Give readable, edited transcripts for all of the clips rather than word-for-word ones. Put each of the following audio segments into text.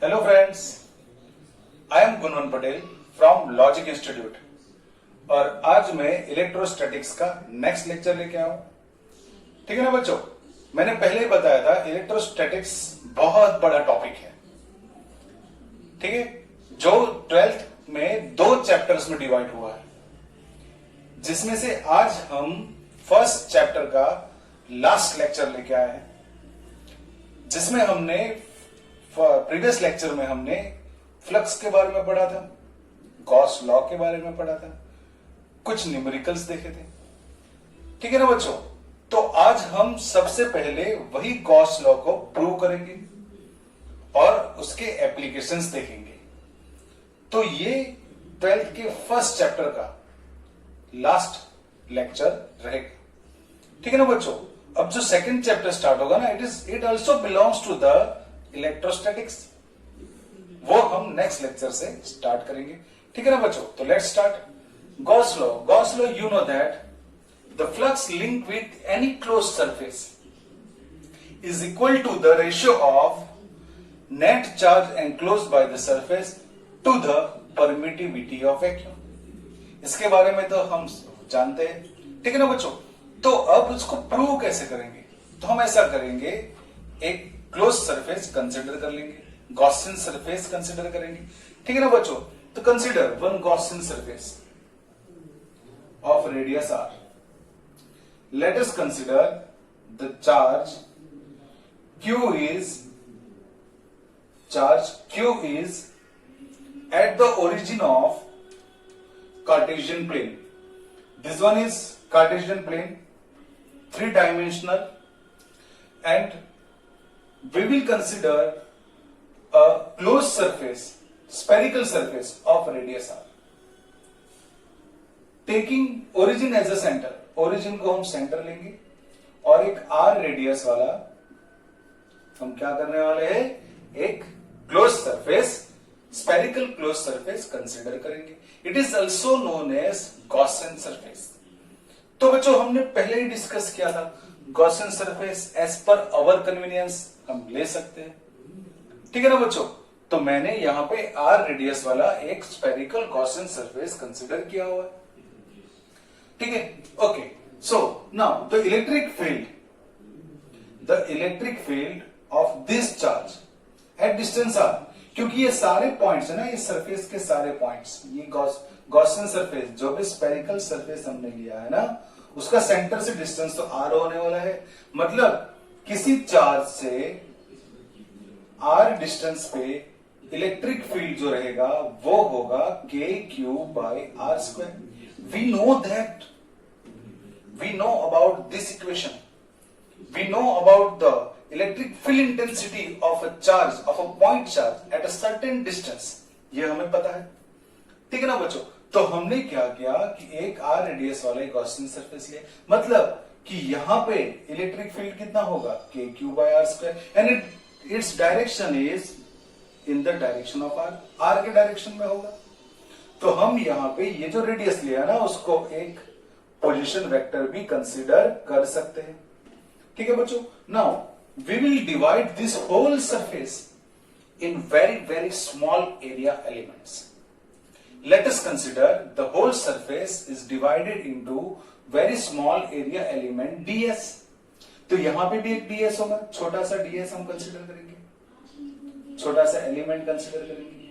Hello friends, I am Gunvan Patel from logic institute और आज मैं इलेक्ट्रोस्टैटिक्स का नेक्स्ट लेक्चर लेके आया हूं। ठीक है ना बच्चों, मैंने पहले ही बताया था इलेक्ट्रोस्टैटिक्स बहुत बड़ा टॉपिक है। ठीक है, जो 12th में 2 चैप्टर्स में डिवाइड हुआ है, जिसमें से आज हम फर्स्ट चैप्टर का लास्ट लेक्चर लेके आए हैं, जिसमें हमने प्रीवियस लेक्चर में हमने फ्लक्स के बारे में पढ़ा था, गॉस लॉ के बारे में पढ़ा था, कुछ न्यूमेरिकल्स देखे थे। ठीक है ना बच्चों, तो आज हम सबसे पहले वही गॉस लॉ को प्रूव करेंगे और उसके एप्लीकेशंस देखेंगे। तो ये 12th के फर्स्ट चैप्टर का लास्ट लेक्चर रहेगा। ठीक है ना बच्चों, अब जो सेकंड चैप्टर स्टार्ट होगा ना, it also belongs to the electrostatics, वो हम नेक्स्ट लेक्चर से स्टार्ट करेंगे। ठीक है ना बच्चों, तो let's start. Gauss law, you know that the flux link with any close surface is equal to the ratio of net charge enclosed by the surface to the permittivity of vacuum. इसके बारे में तो हम जानते हैं। ठीक है ना बच्चों, तो अब उसको प्रूव कैसे करेंगे? तो हम ऐसा करेंगे, एक क्लोज सरफेस कंसिडर कर लेंगे, गॉसियन सरफेस कंसिडर करेंगे। ठीक है ना बच्चों, तो consider one Gaussian surface of radius R. Let us consider the charge Q is at the origin of Cartesian plane. This one is Cartesian plane, 3-dimensional, and we will consider a closed surface, spherical surface of radius r. Taking origin as a center, origin को हम centre लेंगे और एक r radius वाला हम क्या करने वाले हैं, एक close surface, spherical close surface consider करेंगे। It is also known as Gaussian surface. तो बच्चों, हमने पहले ही डिस्कस किया था, Gaussian surface as per our convenience हम ले सकते हैं। ठीक है ना बच्चों, तो मैंने यहां पे आर रेडियस वाला एक स्पेरिकल गॉसियन सरफेस कंसिडर किया हुआ है। ठीक है, okay. So now the electric field of this charge at distance R, क्योंकि ये सारे पॉइंट्स है ना, ये सरफेस के सारे पॉइंट्स, ये गॉसियन सरफेस जो भी स्पेरिकल सरफेस हमने लिया है ना, उसका सेंटर से डिस्टेंस तो आर होने वाला है। मतलब किसी चार्ज से आर डिस्टेंस पे इलेक्ट्रिक फील्ड जो रहेगा वो होगा k⁴/r²। We know about this equation, we know about the electric field intensity of a charge, of a point charge at a certain distance, ये हमें पता है। ठीक है ना बच्चों, तो हमने क्या किया कि एक आर रेडियस वाला गॉसियन सरफेस लिया, मतलब कि यहां पे इलेक्ट्रिक फील्ड कितना होगा, k⁴/r², and its direction is in the direction of R के डायरेक्शन में होगा। तो हम यहां पे ये जो रेडियस लिया ना, उसको एक पोजीशन वेक्टर भी कंसीडर कर सकते हैं। ठीक है बच्चों, now we will divide this whole surface in very small area elements. Let us consider the whole surface is divided into very small area element ds. तो यहां पे भी एक ds होगा, छोटा सा ds हम कंसिडर करेंगे, छोटा सा एलिमेंट कंसिडर करेंगे।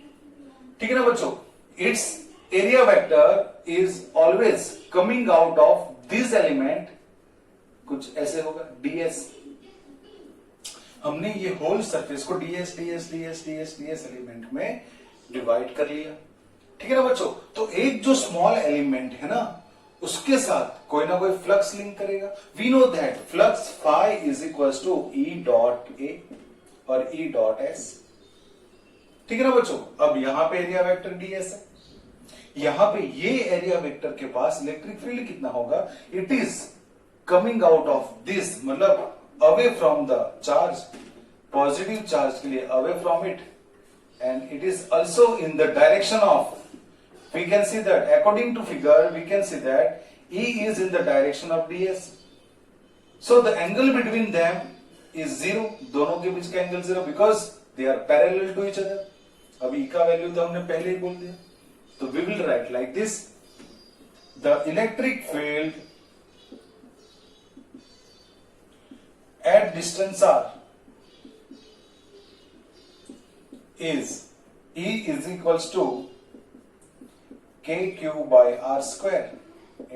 ठीक है ना बच्चों, its area vector is always coming out of this element, कुछ ऐसे होगा ds। हमने ये होल सरफेस को ds एलिमेंट में डिवाइड कर लिया। ठीक है ना बच्चों, तो एक जो स्मॉल एलिमेंट है ना, उसके साथ कोई ना कोई फ्लक्स लिंक करेगा। We know that flux phi is equals to E.A और E.S। ठीक है ना बच्चों, अब यहां पे एरिया वेक्टर ds है, यहां पे ये एरिया वेक्टर के पास इलेक्ट्रिक फील्ड कितना होगा, it is coming out of this, मतलब away from the charge, positive charge के लिए away from it, and it is also in the direction of, we can see that according to figure we can see that E is in the direction of ds, so the angle between them is 0, दोनों के बीच का angle 0, because they are parallel to each other. अब E का value तो हमने पहले ही बोल दिया, तो we will write like this, the electric field at distance r is E is equals to kq by r square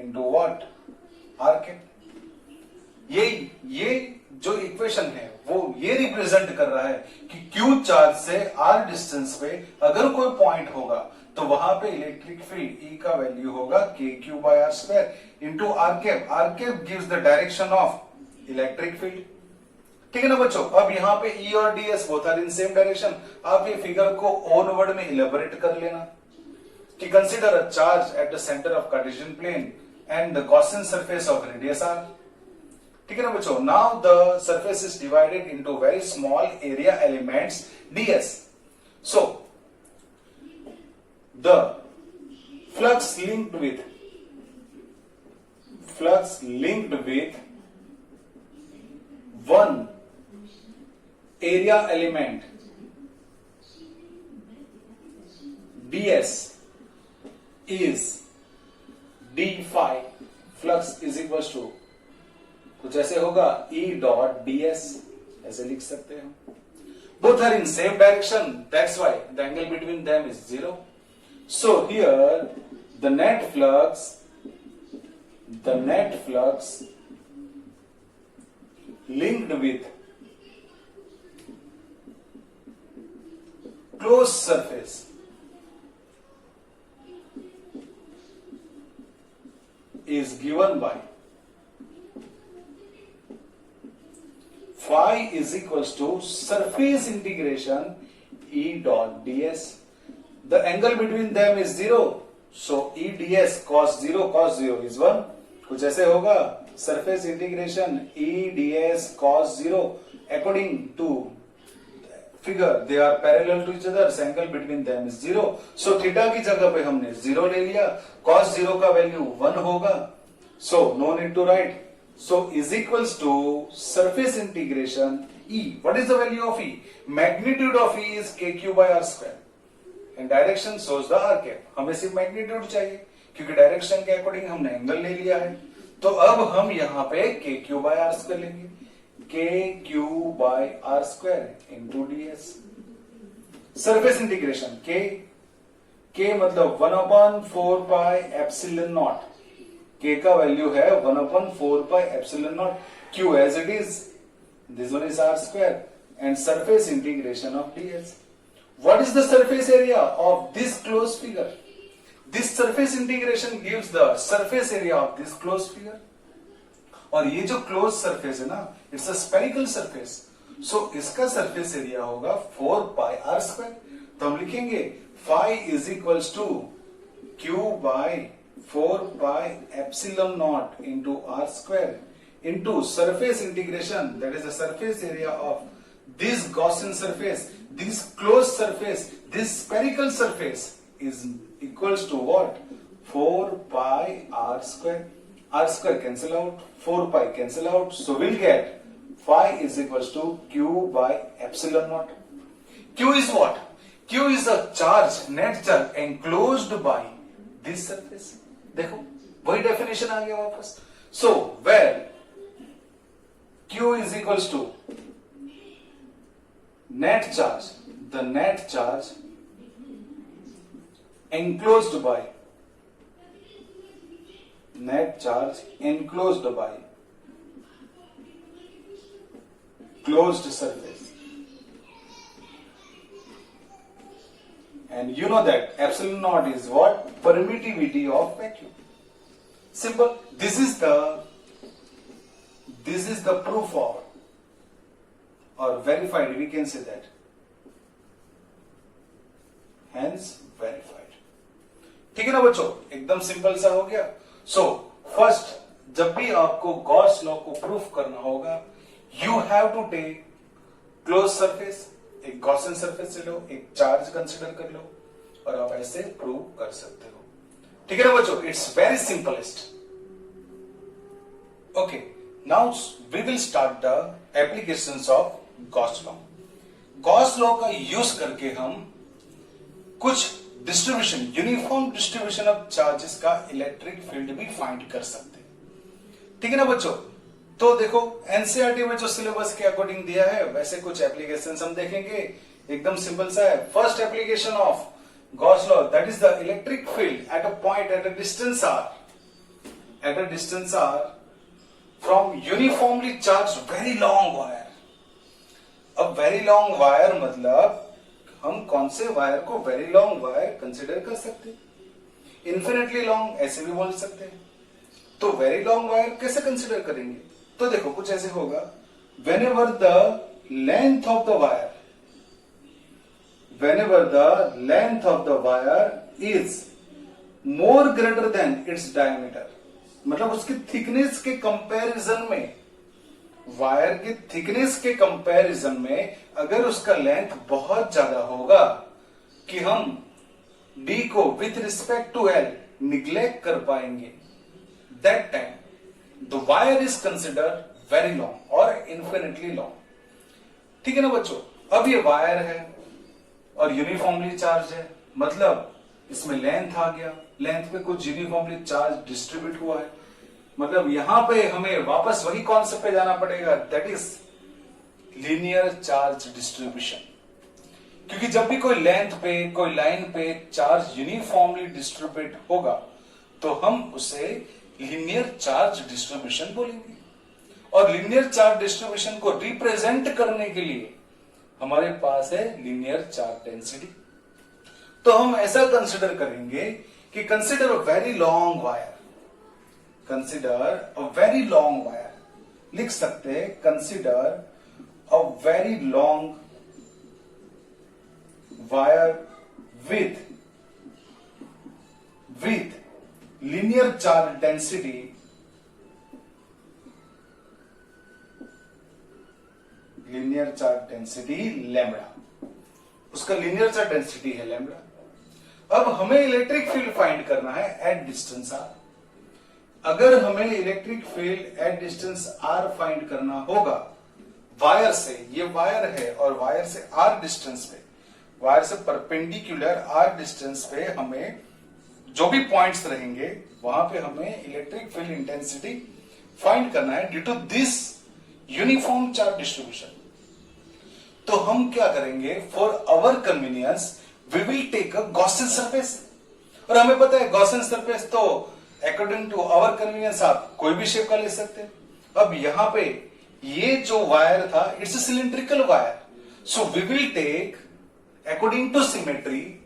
into what? r cap। ये जो इक्वेशन है वो ये रिप्रेजेंट कर रहा है कि q चार्ज से r डिस्टेंस पे अगर कोई पॉइंट होगा तो वहां पे इलेक्ट्रिक फील्ड E का वैल्यू होगा kq by r square into r cap। r cap gives the direction of electric field। ठीक है ना बच्चों। अब यहाँ पे E और ds both are in same direction. आप ये फिगर को ओन वर्ड में इलेबोरेट कर लेना कि consider a charge at the centre of Cartesian plane and the Gaussian surface of radius r। ठीक है ना बच्चों। Now the surface is divided into very small area elements ds। So the flux linked with one area element ds is d phi। Flux is equal to कुछ ऐसे होगा E dot ds, ऐसे लिख सकते हैं। Both are in same direction, that's why the angle between them is 0। So here the net flux linked with closed surface is given by phi is equals to surface integration E dot ds। The angle between them is 0, so E ds cos 0 is 1। कुछ ऐसे होगा surface integration E ds cos 0 according to figure they are parallel to each other, angle between them is 0। so theta की जगह पे हमने 0 ले लिया, cos 0 का वैल्यू 1 होगा, so no need to write, so is equals to surface integration E। what is the value of E? magnitude of E is kq by r square and direction shows the r cap। हमें सिर्फ magnitude चाहिए क्योंकि direction के according हमने angle ले लिया है, तो अब हम यहां पे kq by r square लेंगे, kq by r square into ds। Surface integration k मतलब 1/4 पाई एप्सिलॉन नॉट, k का वैल्यू है 1/4 pi epsilon not, q as it is, this one is r square and surface integration of ds। what is the surface area of this closed figure? This surface integration gives the surface area of this closed figure। और ये जो closed surface है ना, it's a spherical surface, so इसका surface area होगा 4 pi r square। तो हम लिखेंगे phi is equals to q by 4 pi epsilon naught into r square into surface integration, that is the surface area of this Gaussian surface, this closed surface, this spherical surface is equals to what? 4 pi r square। r square cancel out, 4 pi cancel out, so we'll get phi is equals to q by epsilon naught। q is what? q is a charge, net charge enclosed by this surface। देखो वही definition आ गया वापस। so where q is equals to net charge, the net charge enclosed by closed surface, and you know that epsilon naught is what? Permittivity of vacuum। simple। this is the proof of or verified, we can say that, hence verified। ठीक है ना बच्चों, एकदम simple सा हो गया। So first जब भी आपको गॉस लॉ को प्रूफ करना होगा, you have to take close surface, एक गॉसियन सरफेस से लो, एक चार्ज कंसिडर कर लो और आप ऐसे प्रूव कर सकते हो। ठीक है ना बच्चों, it's very simplest. Okay, now we will start the applications of Gauss law. Gauss law का यूज करके हम कुछ distribution, uniform distribution of charges का इलेक्ट्रिक फील्ड भी फाइंड कर सकते हैं। ठीक है ना बच्चों? तो देखो एनसीईआरटी में जो सिलेबस के अकॉर्डिंग दिया है वैसे कुछ एप्लीकेशंस हम देखेंगे। एकदम सिंपल सा है। First application of Gauss law, that is the electric field at a point at a distance r from uniformly charged very long wire। अब वेरी लॉन्ग वायर मतलब हम कौन से वायर को वेरी लॉन्ग वायर कंसिडर कर सकते हैं? Infinitely long ऐसे भी बोल सकते हैं। तो वेरी लॉन्ग वायर कैसे कंसिडर करेंगे? तो देखो कुछ ऐसे होगा, whenever the length of the wire is more greater than its diameter, मतलब उसकी थिकनेस के कंपैरिजन में, वायर की थिकनेस के कंपैरिजन में अगर उसका लेंथ बहुत ज्यादा होगा कि हम D को with respect to L neglect कर पाएंगे, that time the wire is considered very long और इन्फिनिटली लॉन्ग। ठीक है ना बच्चों? अब ये वायर है और यूनिफॉर्मली चार्ज है, मतलब इसमें लेंथ आ गया, लेंथ पे कुछ यूनिफॉर्मली चार्ज डिस्ट्रीब्यूट हुआ है, मतलब यहां पे हमें वापस वही कॉन्सेप्ट पे जाना पड़ेगा, that is linear charge distribution. क्योंकि जब भी कोई लेंथ पे, कोई लाइन पे चार्ज यूनिफॉर्मली डिस्ट्रीब्यूट होगा तो हम उसे लीनियर चार्ज डिस्ट्रीब्यूशन बोलेंगे। और लीनियर चार्ज डिस्ट्रीब्यूशन को रिप्रेजेंट करने के लिए हमारे पास है लीनियर चार्ज डेंसिटी। तो हम ऐसा कंसिडर करेंगे कि consider a very long wire, consider a very long wire, लिख सकते हैं consider a very long wire with linear charge density lambda, उसका लीनियर चार्ज डेंसिटी है लैम्बडा। अब हमें इलेक्ट्रिक फील्ड फाइंड करना है एट डिस्टेंस r। अगर हमें electric field at distance r find करना होगा वायर से, ये वायर है और वायर से r डिस्टेंस पे, वायर से परपेंडिकुलर r डिस्टेंस पे हमें जो भी पॉइंट्स रहेंगे वहां पे हमें इलेक्ट्रिक फील्ड इंटेंसिटी फाइंड करना है due to this uniform charge distribution. तो हम क्या करेंगे, for our convenience we will take a Gaussian surface. और हमें पता है गॉसियन सरफेस तो अकॉर्डिंग टू आवर कन्वीनियंस आप कोई भी शेप का ले सकते हैं। अब यहां पे ये जो वायर था it's a cylindrical wire, so we will take according to symmetry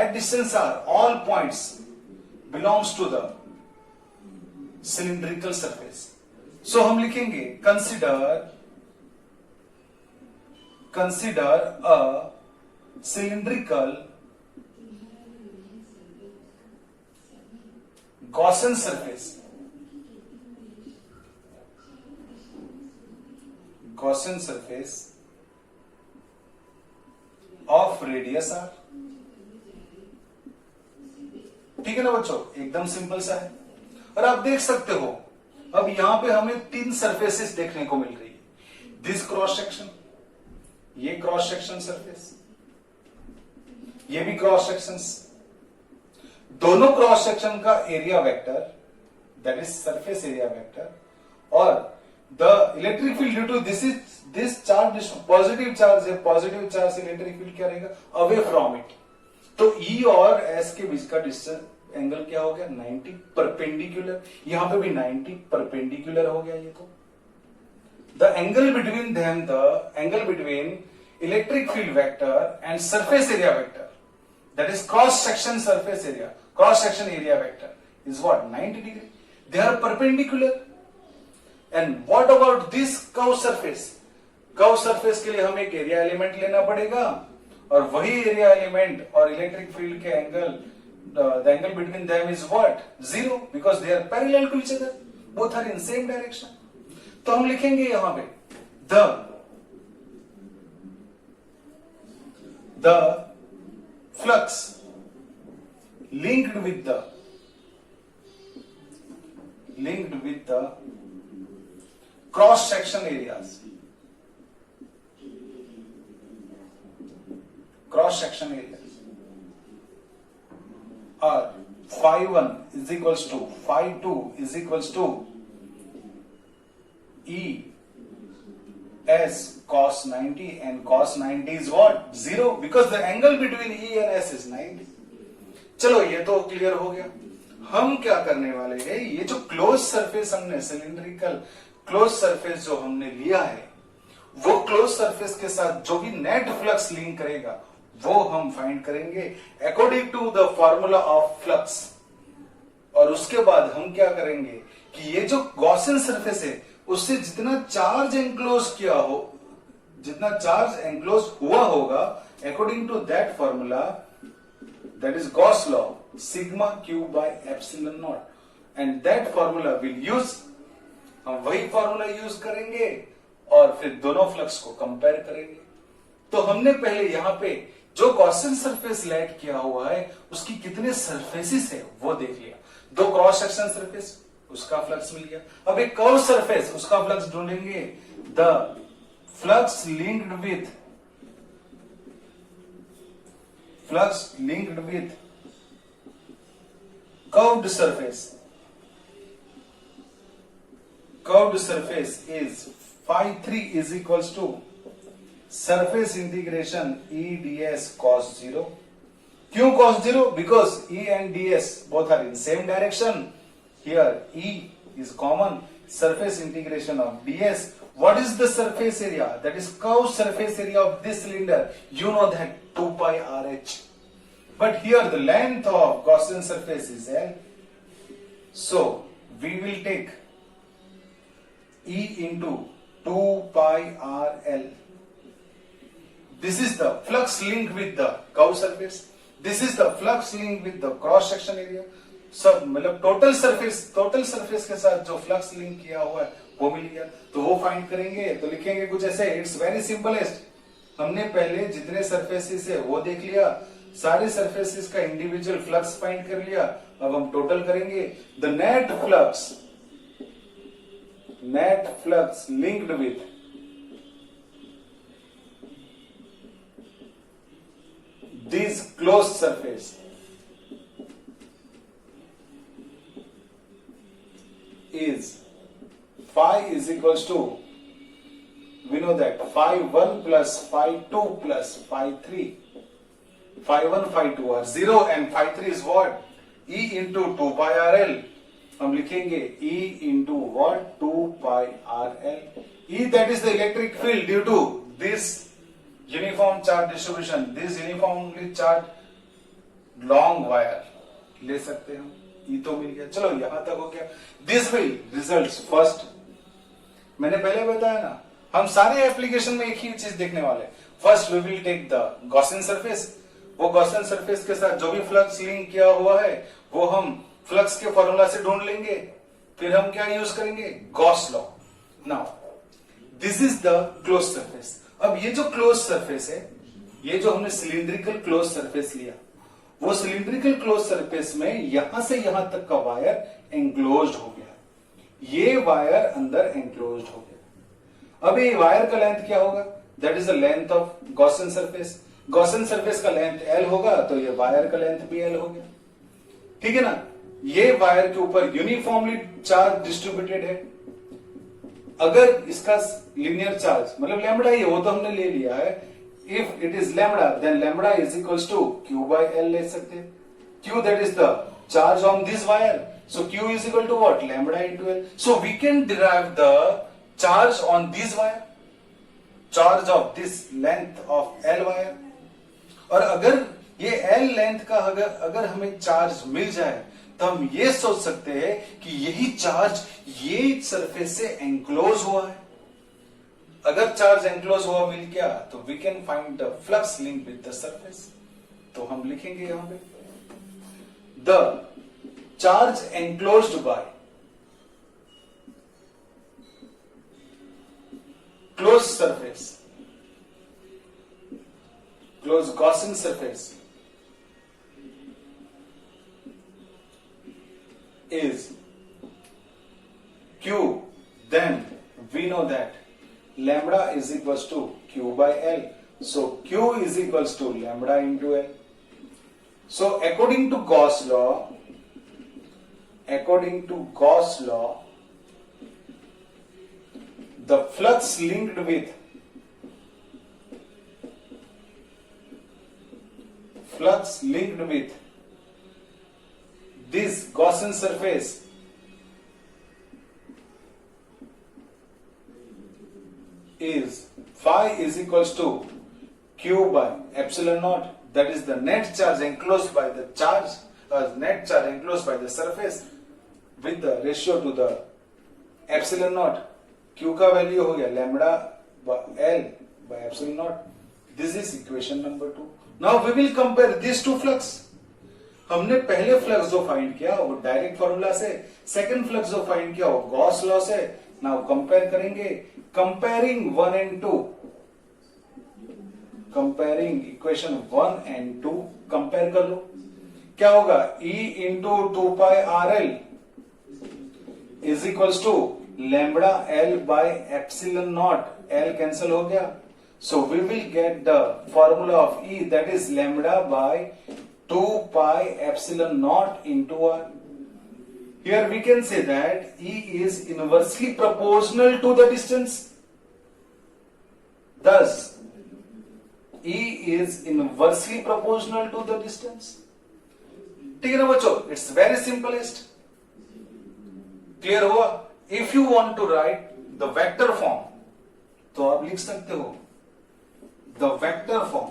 at distance r all points belongs to the cylindrical surface। so हम लिखेंगे consider a cylindrical Gaussian surface of radius r। ठीक है ना बच्चों? एकदम simple सा है। और आप देख सकते हो अब यहां पे हमें तीन सरफेसेस देखने को मिल रही है, दिस क्रॉस सेक्शन, ये क्रॉस सेक्शन सरफेस, ये भी क्रॉस सेक्शंस, दोनों क्रॉस सेक्शन का area vector that is surface area vector, और the electric field due to this charge, positive charge है, पॉजिटिव चार्ज से इलेक्ट्रिक फील्ड क्या रहेगा, अवे फ्रॉम इट। तो E और S के बीच का डिस्टेंस एंगल क्या हो गया, 90 परपेंडिकुलर, यहां पे भी 90 परपेंडिकुलर हो गया। ये तो the angle between them, the angle between electric field vector and surface area vector that is cross section surface area, cross section area vector is what, 90 degree, they are perpendicular. And what about this curve surface, curve surface के लिए हमें एक area element लेना पड़ेगा, और वही area element और electric field के angle, the angle between them is what, 0, because they are parallel to each other, both are in same direction. तो हम लिखेंगे यहां पे the flux linked with the cross section areas, cross section area, और phi1 is equals to phi2 is equals to E S cos 90, and cos 90 is what? 0, because the angle between E and S is 90. चलो ये तो clear हो गया। हम क्या करने वाले हैं, ये जो क्लोज सरफेस हमने सिलिंड्रिकल क्लोज सरफेस जो हमने लिया है, वो क्लोज सरफेस के साथ जो भी नेट फ्लक्स लिंक करेगा वो हम फाइंड करेंगे according to the formula of flux. और उसके बाद हम क्या करेंगे कि ये जो गॉसियन सरफेस है उससे जितना चार्ज एंक्लोज किया हो, जितना चार्ज एंक्लोज हुआ होगा according to that formula, that is Gauss law, sigma Q by epsilon not, and that formula will use, हम वही फॉर्मूला यूज करेंगे और फिर दोनों फ्लक्स को कंपेयर करेंगे। तो हमने पहले यहां पे जो गॉसियन सरफेस लेट किया हुआ है उसकी कितने सरफेसेस है वो देख लिया। दो क्रॉस सेक्शन सरफेस, उसका फ्लक्स मिल गया। अब एक कर्व सरफेस, उसका फ्लक्स ढूंढेंगे। The flux linked with curved surface is phi3 is equals to surface integration E ds cos 0. क्यों cos 0? Because E and ds both are in same direction. Here E is common. Surface integration of ds. What is the surface area? That is curved surface area of this cylinder. You know that 2 pi RH. But here the length of Gaussian surface is L. So we will take E into 2 pi RL. This is the flux link with the curved surface. This is the flux link with the cross section area. सब मतलब total surface के साथ जो flux link किया हुआ है वो मिल गया। तो वो फाइंड करेंगे तो लिखेंगे कुछ ऐसे, इट्स वेरी सिंपलेस्ट। हमने पहले जितने सरफेसेस है वो देख लिया, सारे सरफेसेस का इंडिविजुअल फ्लक्स फाइंड कर लिया। अब हम टोटल करेंगे। The net flux linked with this closed surface is phi is equals to, we know that phi1 plus phi2 plus phi3, phi1 phi2 are 0 and phi3 is what? E into 2 pi RL. हम लिखेंगे E into what? 2 pi RL. E, that is the electric field due to this uniform charge distribution, this uniformly charge long wire ले सकते हैं हम। ये तो मिल गया। चलो यहां तक हो गया। दिस विल रिजल्ट्स फर्स्ट, मैंने पहले बताया ना, हम सारे एप्लीकेशन में एक ही चीज देखने वाले। First we will take the Gaussian surface, वो गॉसियन सरफेस के साथ जो भी फ्लक्स लिंक किया हुआ है वो हम फ्लक्स के फॉर्मूला से ढूंढ लेंगे। फिर हम क्या यूज करेंगे? Gauss law. Now this is the close surface. अब ये जो क्लोज सरफेस है, ये जो हमने सिलिंड्रिकल क्लोज सरफेस लिया, वो सिलिंड्रिकल क्लोज सरफेस में यहां से यहां तक का वायर एंक्लोज्ड हो गया। ये वायर अंदर एंक्लोज्ड हो गया। अब ये वायर का लेंथ क्या होगा? That is the length of Gaussian surface. Gaussian surface का लेंथ L होगा तो ये वायर का लेंथ भी L हो गया। ठीक है ना? ये वायर के ऊपर यूनिफॉर्मली चार्ज डिस्ट्रीब्यूटेड है। अगर इसका लिनियर चार्ज मतलब लैम्बडा ही है, वो तो हमने ले लिया है। If it is lambda then lambda is equals to Q by L ले सकते हैं। Q, that is the charge on this wire. So Q is equal to what? Lambda into L. So we can derive the charge on this wire, charge of this length of L wire. और अगर ये L length का अगर हमें charge मिल जाए तो हम ये सोच सकते हैं कि यही चार्ज ये सरफेस से एंक्लोज हुआ है। अगर चार्ज एंक्लोज हुआ मिल गया तो we can find the flux link with the surface. तो हम लिखेंगे यहां पे the charge enclosed by close surface, close Gaussian surface is Q, then we know that lambda is equals to Q by L. So Q is equals to lambda into L. So according to Gauss law, the flux linked with this Gaussian surface is phi is equals to Q by epsilon naught, that is the net charge enclosed by the surface with the ratio to the epsilon naught. Q का value हो गया lambda by L by epsilon naught. This is equation number 2. Now we will compare these two flux. हमने पहले flux जो find किया वो direct formula से, second flux जो फाइंड किया वो गॉस लॉ से. नाउ कंपेयर करेंगे. Comparing 1 and 2, comparing equation 1 and 2 compare कर लो. क्या होगा? E into 2 pi RL is equals to lambda L by epsilon nought. L cancel हो गया. So we will get the formula of E, that is lambda by 2 pi epsilon naught into R. Here we can say that E is inversely proportional to the distance. Thus, E is inversely proportional to the distance. ठीक है ना बच्चों? It's very simplest. Clear हुआ? If you want to write the vector form, तो आप लिख सकते हो the vector form.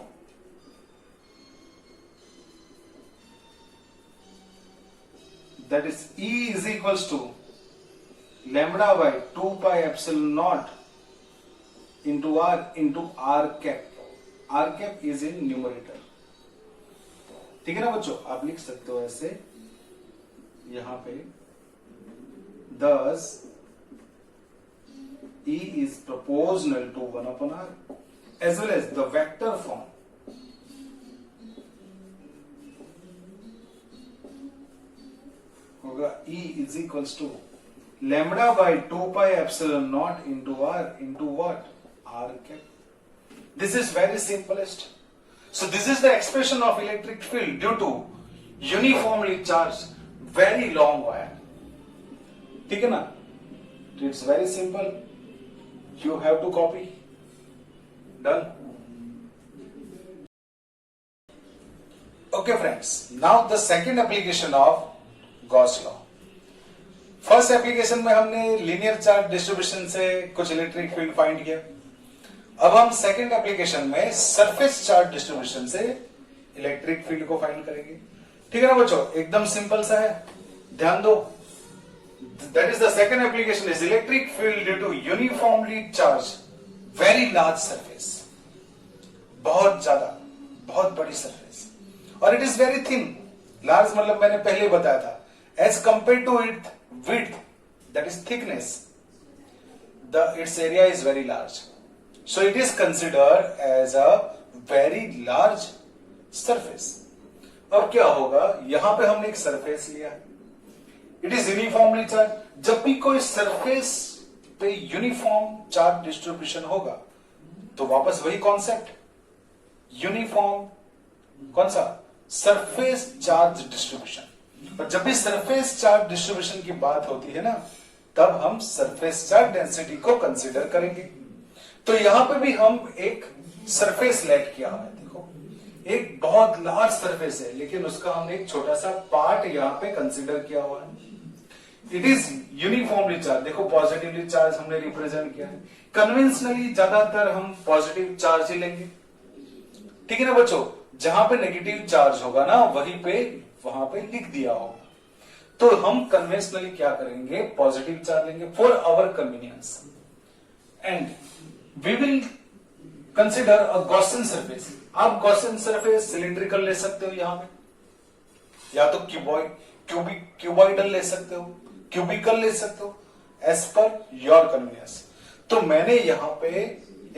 That is E is equals to lambda by 2 pi epsilon naught into R into R cap. R cap is in numerator. ठीक है ना बच्चों? आप लिख सकते हो ऐसे यहां पे. Thus E is proportional to 1 upon R, as well as the vector form होगा E is equals to lambda by 2 pi epsilon naught into R into what? R cap. This is very simplest. So this is the expression of electric field due to uniformly charged very long wire. ठीक है ना? It's very simple. You have to copy. Done. Okay friends, now the second application of Gauss law. First application में हमने linear charge distribution से कुछ electric field find किया. अब हम सेकंड एप्लीकेशन में सरफेस चार्ज डिस्ट्रीब्यूशन से इलेक्ट्रिक फील्ड को फाइंड करेंगे. ठीक है ना बच्चों? एकदम सिंपल सा है, ध्यान दो. That is the second application is electric field due to uniformly charged very large surface. बहुत ज्यादा, बहुत बड़ी सरफेस, और it is very thin. Large मतलब मैंने पहले बताया था, as compared to its width, that is thickness, its area is very large. So it is considered as a very large surface. अब क्या होगा? यहां पे हमने एक सरफेस लिया, इट इज यूनिफॉर्मली चार्ज. जब भी कोई सरफेस पे यूनिफॉर्म चार्ज डिस्ट्रीब्यूशन होगा तो वापस वही कॉन्सेप्ट, यूनिफॉर्म कौन सा? Surface charge distribution. और जब भी सरफेस चार्ज डिस्ट्रीब्यूशन की बात होती है ना, तब हम सरफेस चार्ज डेंसिटी को कंसीडर करेंगे. तो यहां पे भी हम एक सरफेस लेट किया है. देखो, एक बहुत लार्ज सरफेस है, लेकिन उसका हमने एक छोटा सा पार्ट यहां पे कंसीडर किया हुआ है. It is uniformly charge. देखो, पॉजिटिवली चार्ज हमने रिप्रेजेंट किया है. कन्वेंशनली ज्यादातर हम पॉजिटिव चार्ज ही लेंगे. ठीक है ना बच्चों? जहां पे नेगेटिव चार्ज होगा ना, वहां पे लिख दिया होगा. तो हम कन्वेंशनली क्या करेंगे? पॉजिटिव चार्ज लेंगे for our convenience. And we will consider a Gaussian surface. आप गॉसियन सरफेस सिलिंड्रिकल ले सकते हो यहां पे, या तो क्यूबॉइडल ले सकते हो, क्यूबिकल ले सकते हो, एज पर योर कन्वीनियंस. तो मैंने यहां पे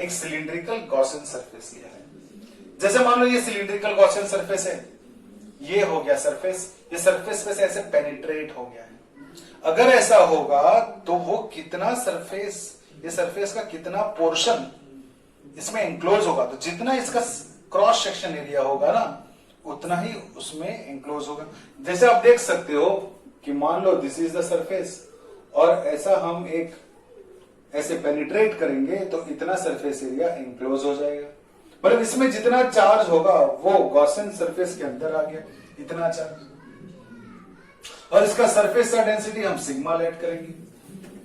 एक सिलिंड्रिकल गॉसियन सरफेस लिया है. जैसे मान लो ये सिलिंड्रिकल गॉसियन सरफेस है, ये हो गया सरफेस, ये सरफेस पे से ऐसे पेनिट्रेट हो गया है. अगर ऐसा होगा तो वो कितना सरफेस, ये सरफेस का कितना पोर्शन इसमें एंक्लोज होगा, तो जितना इसका क्रॉस सेक्शन एरिया होगा ना उतना ही उसमें एंक्लोज होगा। जैसे आप देख सकते हो कि मान लो दिस इज द सरफेस और ऐसा हम एक ऐसे पेनिट्रेट करेंगे तो इतना सरफेस एरिया एंक्लोज हो जाएगा। मतलब इसमें जितना चार्ज होगा वो गॉसियन सरफेस के अंदर आ गया, इतना चार्ज। और इसका सरफेस का डेंसिटी हम सिग्मा लेट करेंगे।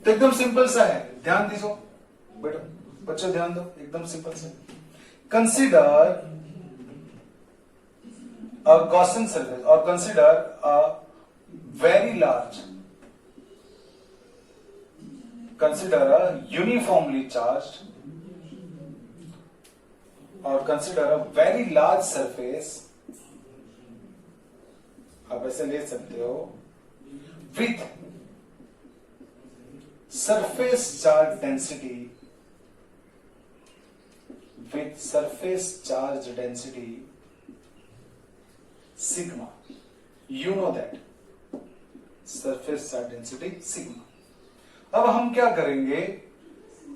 तो एकदम सिंपल सा है, ध्यान दीजिए बेटा, बच्चों ध्यान दो, एकदम सिंपल सा। Consider a Gaussian surface or consider a very large, consider a uniformly charged or consider a very large surface, आप ऐसे ले सकते हो, with surface charge density, with surface charge density sigma, you know that surface charge density sigma। अब हम क्या करेंगे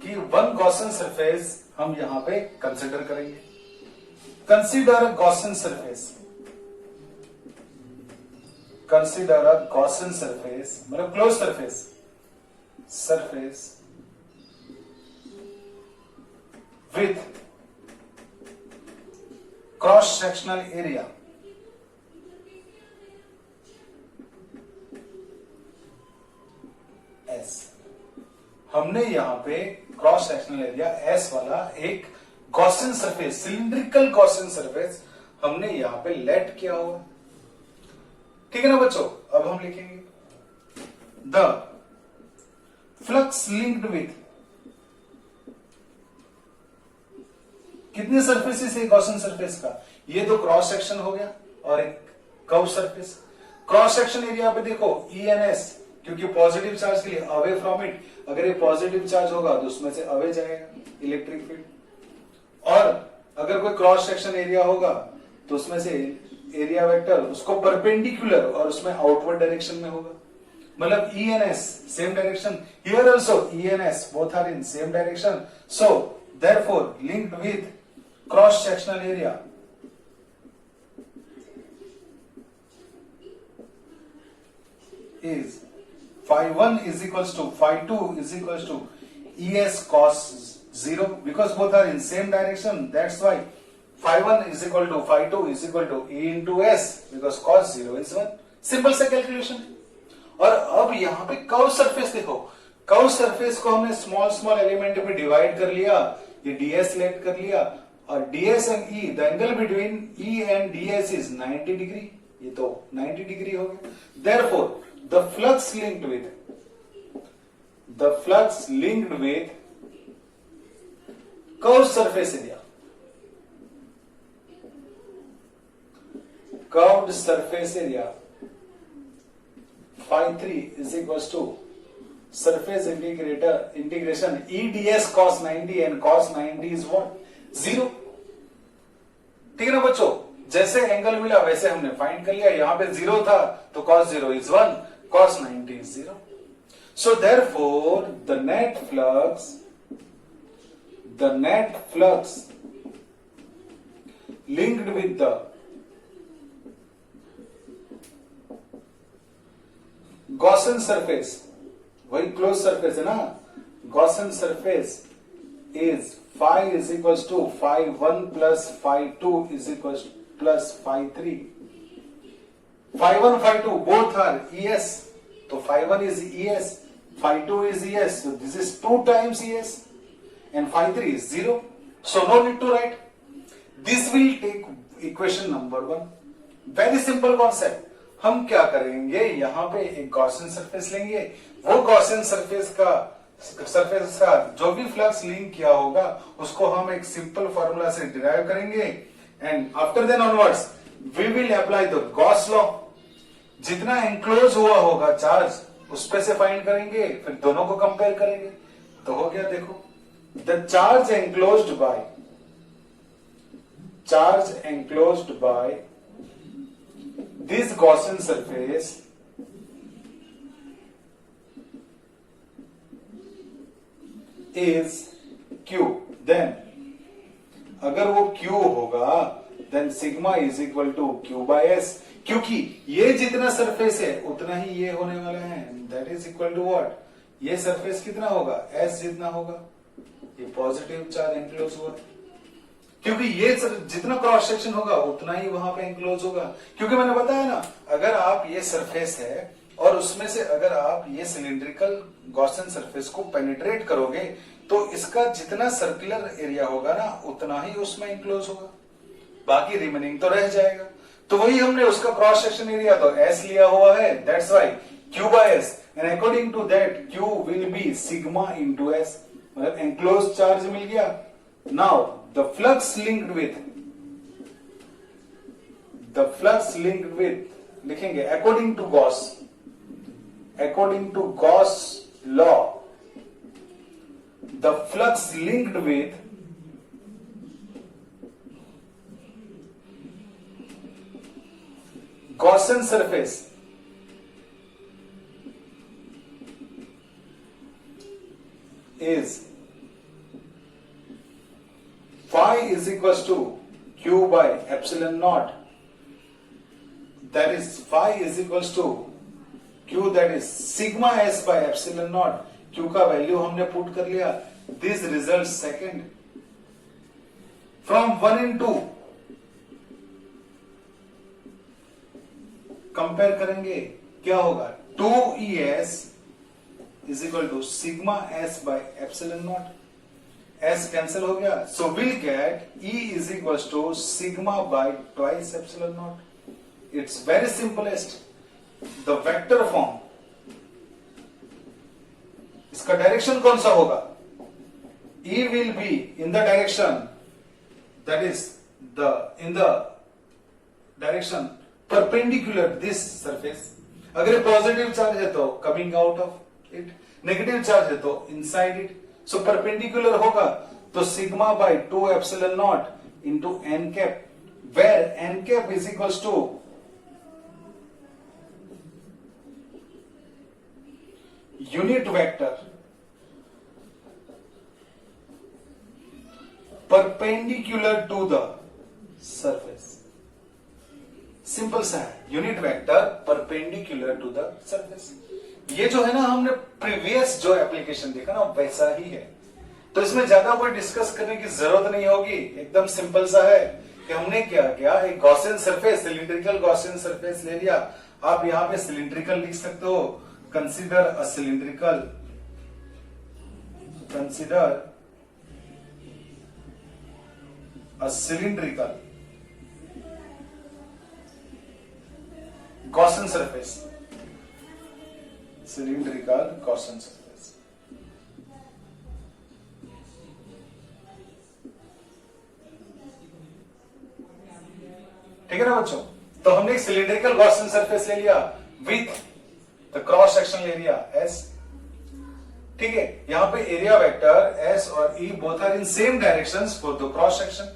कि वन गॉसियन सरफेस हम यहां पे कंसिडर करेंगे। Consider a Gaussian surface, consider a Gaussian surface मतलब close surface, surface with cross sectional area S। हमने यहां पे क्रॉस सेक्शनल एरिया S वाला एक Gaussian surface, cylindrical Gaussian surface हमने यहां पे लेट किया हुआ, ठीक है ना बच्चों। अब हम लिखेंगे द फ्लक्स लिंक्ड विथ, कितने सरफेसेस है गॉसियन सरफेस का, ये तो क्रॉस सेक्शन हो गया और एक curve surface. Cross section area पे देखो ENS, क्योंकि पॉजिटिव चार्ज के लिए अवे फ्रॉम इट, अगर ये पॉजिटिव चार्ज होगा तो उसमें से अवे जाएगा इलेक्ट्रिक फील्ड। और अगर कोई क्रॉस सेक्शन एरिया होगा तो उसमें से एरिया वेक्टर उसको परपेंडिकुलर और उसमें आउटवर्ड डायरेक्शन में होगा। मतलब ENS same direction, here also ENS both are in same direction, so therefore linked with cross sectional area is phi 1 is equals to phi 2 is equals to ES cos 0, because both are in same direction, that's why phi 1 is equal to phi 2 is equal to E into S, because cos 0 is 1। Simple सा calculation. और अब यहां पे curve surface देखो, curve surface को हमने small small element में divide कर लिया, ये DS लेट कर लिया, और DS and E, the angle between E and DS is 90 degree, ये तो 90 डिग्री हो गया। Therefore the flux linked with curved surface area, curved surface area phi 3 is equals to surface integration EDS cos 90 and cos 90 is what, 0। ठीक है ना बच्चों, जैसे angle मिला वैसे हमने फाइंड कर लिया, यहां पे 0 था तो cos 0 is 1, cos 90 is 0। So therefore the net flux linked with the Gaussian surface, वही क्लोज सरफेस है ना, Gaussian surface is phi is equals to phi 1 plus phi 2 is equals plus phi 3। phi 1 phi 2 both are ES, so phi 1 is ES, phi 2 is ES, so this is 2 times ES, and phi 3 is 0, so no need to write, this will take equation number 1। very simple concept। हम क्या करेंगे, यहां पे एक Gaussian surface लेंगे, वो Gaussian surface का जो भी फ्लक्स लिंक किया होगा उसको हम एक सिंपल फॉर्मूला से डिराइव करेंगे, and after then onwards we will apply the Gauss law. जितना एंक्लोज हुआ होगा चार्ज उस पे से फाइंड करेंगे, फिर दोनों को कंपेयर करेंगे, तो हो गया देखो, the charge enclosed by this Gaussian surface is Q, then अगर वो Q होगा then sigma is equal to Q by S, क्योंकि ये जितना सरफेस है उतना ही ये होने वाला है, that is equal to what, ये सरफेस कितना होगा, एस जितना होगा, ये पॉजिटिव चार्ज एंक्लोज हुआ, क्योंकि ये जितना क्रॉस सेक्शन होगा उतना ही वहां पे एंक्लोज होगा। क्योंकि मैंने बताया ना, अगर आप ये सरफेस है और उसमें से अगर आप ये सिलिंड्रिकल गॉसियन सरफेस को पेनिट्रेट करोगे तो इसका जितना सर्कुलर एरिया होगा ना उतना ही उसमें इंक्लोज होगा, बाकी रिमेनिंग तो रह जाएगा। तो वही हमने उसका क्रॉस सेक्शन एरिया तो एस लिया हुआ है, that's why Q by S, and according to that Q will be sigma into S, मतलब एंक्लोज चार्ज मिल गया। Now the flux linked with लिखेंगे according to Gauss law, the flux linked with Gaussian surface is phi is equals to Q by epsilon naught, that is phi is equals to Q, that is sigma s by epsilon naught, Q का value हमने put कर लिया, this result second from 1 and 2 compare करेंगे क्या होगा, 2es is equal to sigma S by epsilon nought, S cancel हो गया, so will get E is equal to sigma by twice epsilon nought. It's very simplest, the vector form, इसका direction कौन सा होगा, E will be in the direction that is in the direction perpendicular this surface. अगर positive charge है तो coming out of it, negative charge है तो inside it, so perpendicular होगा तो sigma by 2 epsilon nought into n cap, where n cap is equals to unit vector perpendicular to the surface. Simple सा है, unit vector perpendicular to the surface. ये जो है ना हमने प्रीवियस जो एप्लीकेशन देखा ना वैसा ही है, तो इसमें ज्यादा कोई डिस्कस करने की जरूरत नहीं होगी, एकदम सिंपल सा है कि हमने क्या किया, एक Gaussian surface, cylindrical Gaussian surface ले लिया। आप यहां पे सिलिंड्रिकल लिख सकते हो, consider a cylindrical Gaussian surface, cylindrical Gaussian surface। ठीक है ना बच्चों, तो हमने एक सिलिंड्रिकल गॉसियन सरफेस ले लिया with the cross sectional area S। ठीक है, यहां पे एरिया वेक्टर S और E both are in same directions for the cross section,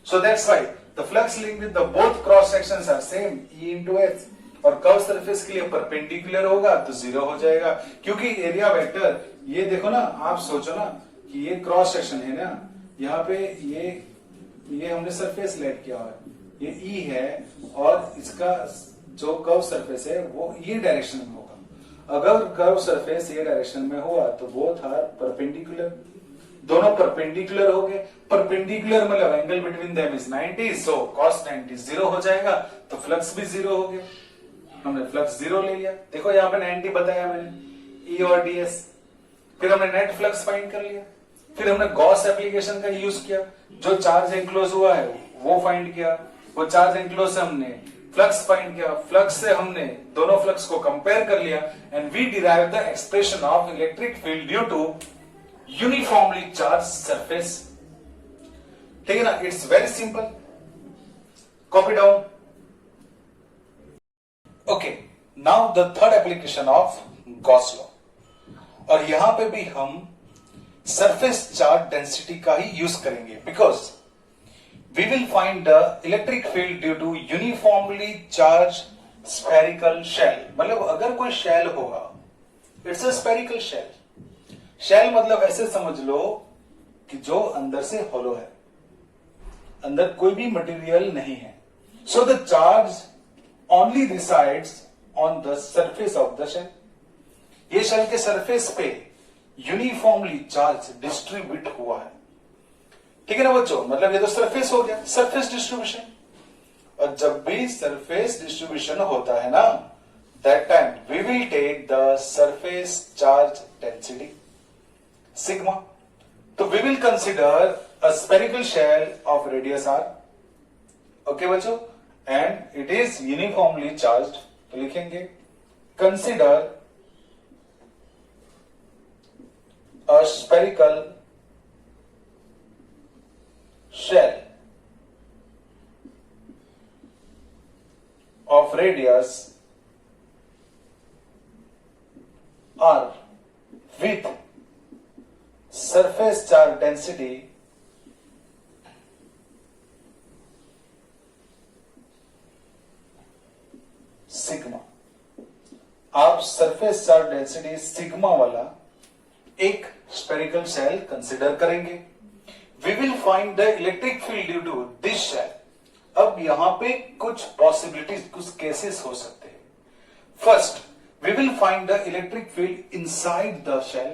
so that's why the flux link with the both cross sections are same E into S। और curve surface के लिए perpendicular होगा तो 0 हो जाएगा, क्योंकि area vector, ये देखो ना, आप सोचो ना कि ये क्रॉस सेक्शन है ना, यहाँ पे ये हमने सरफेस लेट किया हुआ है, ये E है और इसका जो कर्व सरफेस है वो ये डायरेक्शन में होगा। अगर कर्व सरफेस ये डायरेक्शन में हुआ तो बोथ आर परपेंडिकुलर, दोनों परपेंडिकुलर हो गए। परपेंडिकुलर मतलब angle between them is 90, so cos 90 0 हो जाएगा, तो फ्लक्स भी 0 हो गया। हमने फ्लक्स 0 ले लिया, देखो यहाँ पे 90 बताया मैंने, E और ds। फिर हमने नेट फ्लक्स फाइंड कर लिया, फिर हमने गॉस एप्लीकेशन का यूज किया, जो चार्ज एंक्लोज हुआ है वो फाइंड किया, वो चार्ज एंक्लोज से हमने फ्लक्स फाइंड किया, फ्लक्स से हमने दोनों फ्लक्स को कंपेयर कर लिया, and we derive the expression of electric field due to uniformly charge surface. ठीक है ना, it's very simple, copy down. Okay, now the third application of Gauss law, और यहां पे भी हम सरफेस चार्ज डेंसिटी का ही यूज करेंगे, because we will find the electric field due to uniformly charged spherical shell। मतलब अगर कोई शेल होगा, it's a spherical shell. Shell मतलब ऐसे समझ लो कि जो अंदर से होलो है, अंदर कोई भी मटेरियल नहीं है. So the charge only resides on the surface of the shell. ये शेल के सरफेस पे यूनिफॉर्मली चार्ज डिस्ट्रीब्यूट हुआ है. ठीक है ना बच्चों, मतलब ये तो सरफेस हो गया, सरफेस डिस्ट्रीब्यूशन. और जब भी सरफेस डिस्ट्रीब्यूशन होता है ना, that time we will take the surface charge density sigma. तो we will consider a spherical shell of radius R. Okay बच्चों, and it is uniformly charged. तो लिखेंगे consider a spherical shell of radius r with surface charge density sigma. आप surface charge density sigma वाला एक spherical shell consider करेंगे. We will find the electric field due to this shell. अब यहां पे कुछ पॉसिबिलिटीज, कुछ केसेस हो सकते हैं. First, we will find the electric field inside the shell.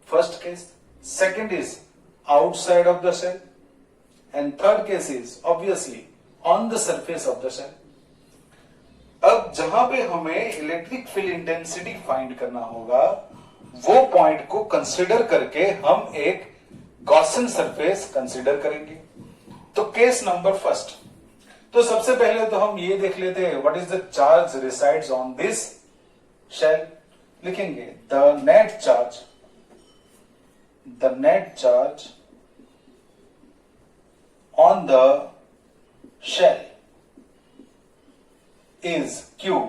First case. Second is outside of the shell. And third case is obviously on the surface of the shell. अब जहां पे हमें electric field intensity find करना होगा, वो point को consider करके हम एक गॉसियन सरफेस कंसीडर करेंगे. तो केस नंबर फर्स्ट. तो सबसे पहले तो हम ये देख लेते हैं what is the charge resides on this shell. लिखेंगे the net charge on the shell is Q.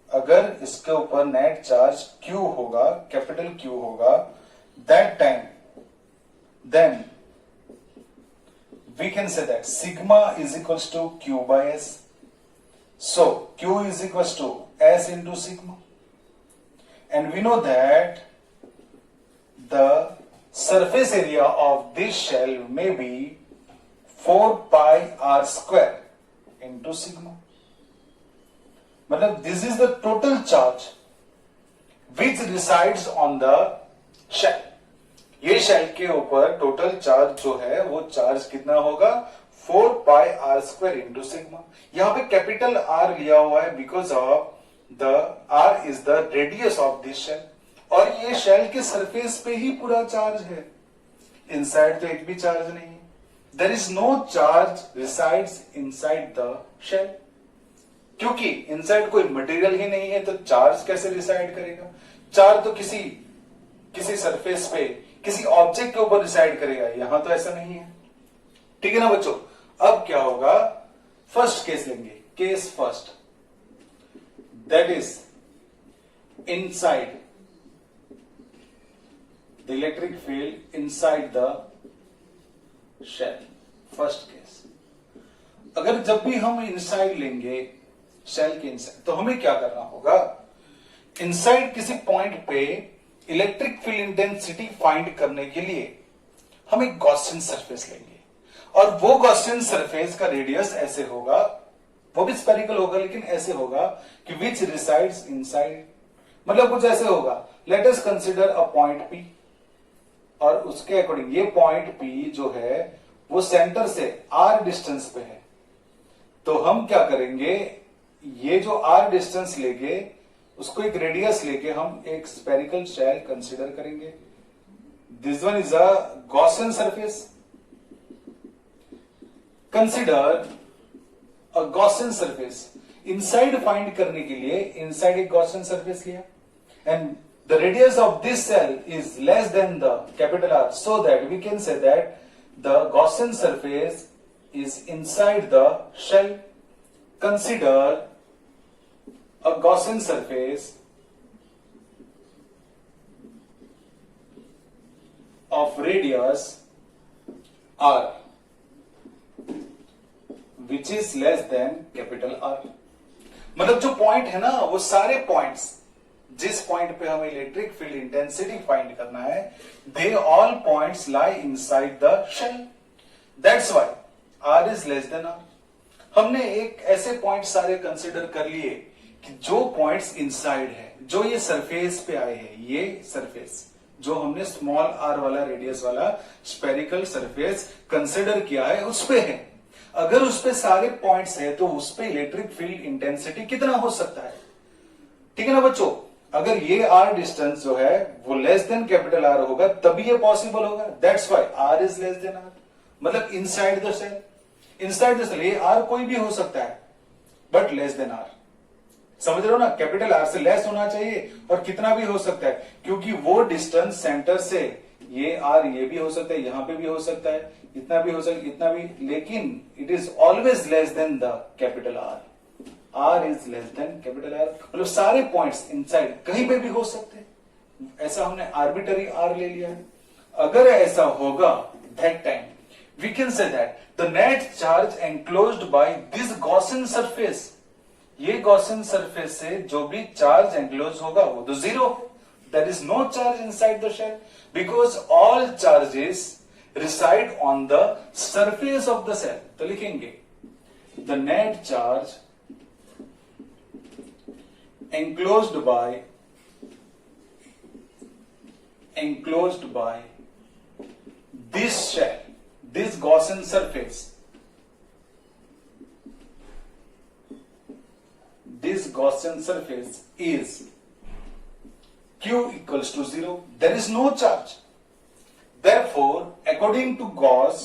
अगर इसके ऊपर नेट चार्ज Q होगा, कैपिटल Q होगा, that time then we can say that sigma is equals to Q by S. So Q is equals to S into sigma, and we know that the surface area of this shell may be 4 pi r square into sigma. मतलब this is the total charge which resides on the shell. ये shell के ऊपर total charge जो है वो charge कितना होगा 4 pi R square into sigma. यहां पे कैपिटल आर लिया हुआ है because of the R is the radius of this shell. और ये शेल के सरफेस पे ही पूरा चार्ज है, इनसाइड तो एक भी चार्ज नहीं है. There is no charge resides inside the shell. क्योंकि इनसाइड कोई मटेरियल ही नहीं है तो चार्ज कैसे रिसाइड करेगा. चार्ज तो किसी सरफेस पे किसी ऑब्जेक्ट के ऊपर डिसाइड करेगा, यहां तो ऐसा नहीं है. ठीक है ना बच्चों. अब क्या होगा, फर्स्ट केस लेंगे. Case first, that is inside the electric field inside the shell. First case. अगर जब भी हम इनसाइड लेंगे शेल के इनसाइड, तो हमें क्या करना होगा, इनसाइड किसी पॉइंट पे इलेक्ट्रिक फील्ड इंटेंसिटी फाइंड करने के लिए हम एक गॉसियन सरफेस लेंगे. और वो गॉसियन सरफेस का रेडियस ऐसे होगा, वो भी स्फेरिकल होगा लेकिन ऐसे होगा कि विच रिसाइड्स इनसाइड. मतलब कुछ ऐसे होगा, let us consider a point P, और उसके अकॉर्डिंग ये पॉइंट P जो है वो सेंटर से R डिस्टेंस पे है. तो हम क्या करेंगे, ये जो R डिस्टेंस लेके उसको एक रेडियस लेके हम एक स्फेरिकल शेल कंसीडर करेंगे. This one is a Gaussian surface. Consider a Gaussian surface. Inside find करने के लिए इनसाइड एक गॉसियन सरफेस लिया, and the radius of this shell is less than the capital R, so that we can say that the Gaussian surface is inside the shell. Consider a Gaussian surface of radius r which is less than capital R. मतलब जो point है ना, वो सारे points जिस point पे हमें electric field intensity find करना है, they all points lie inside the shell. That's why R is less than R. हमने एक ऐसे पॉइंट सारे कंसिडर कर लिए कि जो पॉइंट्स इनसाइड है, जो ये सरफेस पे आए हैं, ये सरफेस जो हमने स्मॉल आर वाला रेडियस वाला स्पेरिकल सरफेस कंसिडर किया है उस पे है। अगर उस पे सारे पॉइंट्स है तो उस पे इलेक्ट्रिक फील्ड इंटेंसिटी कितना हो सकता है? ठीक है ना बच्चों? अगर ये आर डिस्टेंस जो है वो लेस देन कैपिटल आर होगा तभी ये पॉसिबल होगा। That's why R is less than R, मतलब inside the shell. Inside the shell ये आर कोई भी हो सकता है बट लेस देन आर। समझ रहे हो ना? कैपिटल आर से लेस होना चाहिए और कितना भी हो सकता है, क्योंकि वो डिस्टेंस सेंटर से ये आर, ये भी हो सकता है, यहां पे भी हो सकता है, इतना भी हो सकता है, इतना भी, लेकिन it is always less than the capital R. R is less than capital R, मतलब सारे पॉइंट्स इनसाइड कहीं पे भी हो सकते हैं। ऐसा हमने आर्बिटरी आर ले लिया है। अगर ऐसा होगा that time we can say that the net charge enclosed by this Gaussian surface, ये गॉसियन सरफेस से जो भी चार्ज एनक्लोज होगा वो तो जीरो। There is no charge inside the shell because all charges reside on the surface of the cell. तो लिखेंगे the net charge enclosed by this shell, this Gaussian surface, this Gaussian surface is Q equals to 0. There is no charge. Therefore, according to Gauss,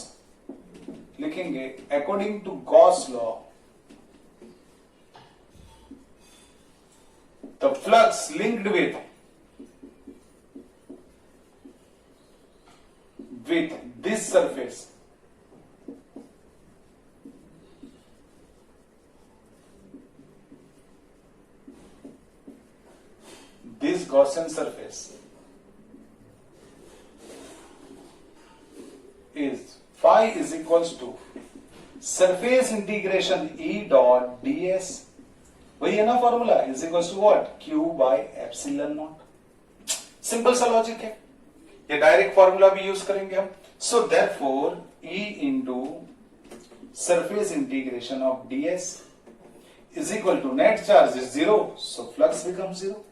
लिखेंगे according to Gauss law, the flux linked with this surface this Gaussian surface is phi is equals to surface integration E dot ds, वही है ना formula, is equals to what? Q by epsilon naught. Simple सा logic है, ये direct formula भी use करेंगे हम। So therefore E into surface integration of DS is equal to net charge is zero, so flux becomes zero.